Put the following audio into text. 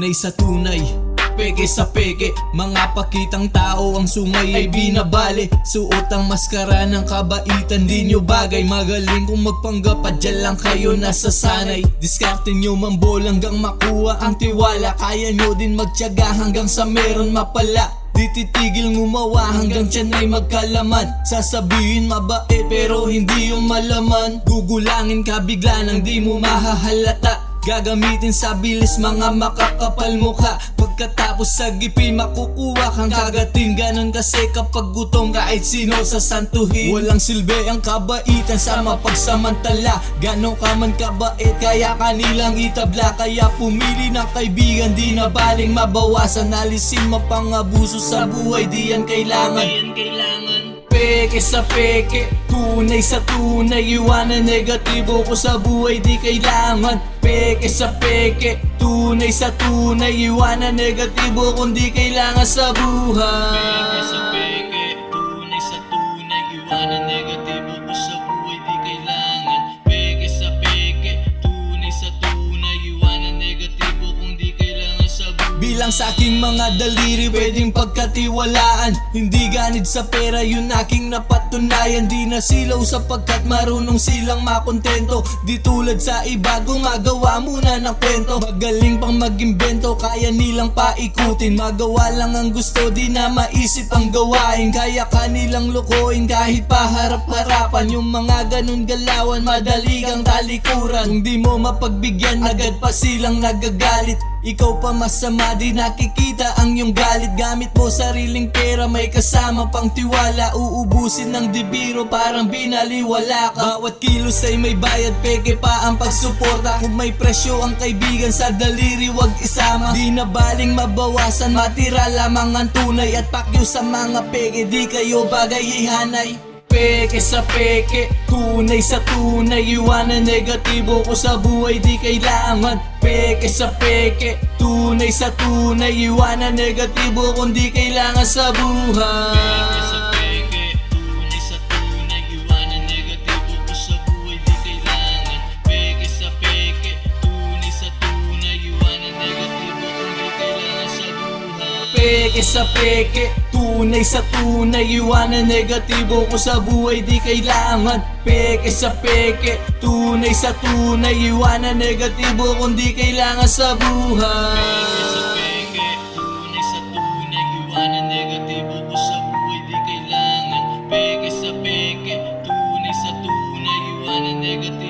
Tunay sa tunay, peke sa peke. Mga pakitang tao ang sungay ay binabali. Suot ang maskara ng kabaitan, di nyo bagay. Magaling kung magpanggap, dyan lang kayo nasasanay. Diskarte nyo mambol hanggang makuha ang tiwala. Kaya nyo din magtiyaga hanggang sa meron mapala. Di titigil ngumawa hanggang tiyan ay magkalaman. Sasabihin mabait pero hindi yung malaman. Gugulangin ka bigla nang di mo mahahalata. Gagamitin sa bilis mga makakapal mukha. Pagkatapos sa gipi makukuha kang kagatin. Ganon kasi kapag gutom kahit sino sasantuhin. Walang silbi ang kabaitan sa mapagsamantala. Ganon ka man kabait kaya kanilang itabla. Kaya pumili ng kaibigan, di na baling mabawasan. Alisin mapangabuso sa buhay, di yan kailangan. Peke sa peke, tunay sa tunay. Iwanan negatibo ko sa buhay, di kailangan. Peke sa peke, tunay sa tunay. Iwanan negatibo kung di kailangan sa buhay. Peke sa peke, tunay sa tunay. Iwanan negatibo ko sa buhay, di kailangan. Peke sa peke, tunay sa tunay. Iwanan negatibo kung di kailangan sa buhay. Bilang sa aking mga daliri pwedeng pagkatiwalaan. Hindi ganid sa pera yun aking napatunayan. Di na silaw sapagkat marunong silang makontento. Di tulad sa iba gumagawa muna ng kwento. Magaling pang mag-imbento, kaya nilang paikutin. Magawa lang ang gusto, di na maisip ang gawain. Kaya kanilang lukuin kahit paharap-harapan. Yung mga ganun galawan madali kang talikuran. Kung di mo mapagbigyan agad pa silang nagagalit. Ikaw pa masama, di nakikita ang iyong galit. Gamit mo sariling pera, may kasama pang tiwala. Uubusin ng dibiro, parang binaliwala ka. Bawat kilos ay may bayad, peke pa ang pagsuporta. Kung may presyo ang kaibigan, sa daliri wag isama. Di na baling mabawasan, matira lamang ang tunay. At pakyo sa mga peke, di kayo bagay ihanay. Peke sa peke, tunay sa tunay. Iwanan negatibo ko sa buhay, di kailangan. Peke sa peke, tunay sa tunay. Iwanan negatibo kung di kailangan sa buhay. Peke sa peke, tunay sa tunay. Iwanan negatibo ko sa buhay, di kailangan. Peke sa peke, tunay sa tunay. Iwanan negatibo kung di kailangan sa buhay. Peke sa peke, tunay sa tunay. Iwanan negatibo ko sa buhay, di kailangan. Peke sa peke, tunay sa tunay. Iwanan negatibo kung di kailangan sa buhay. Peke sa peke, tunay sa tunay. Iwanan negatibo ko sa buhay, di kailangan. Peke sa peke, tunay sa tunay. Iwanan negatibo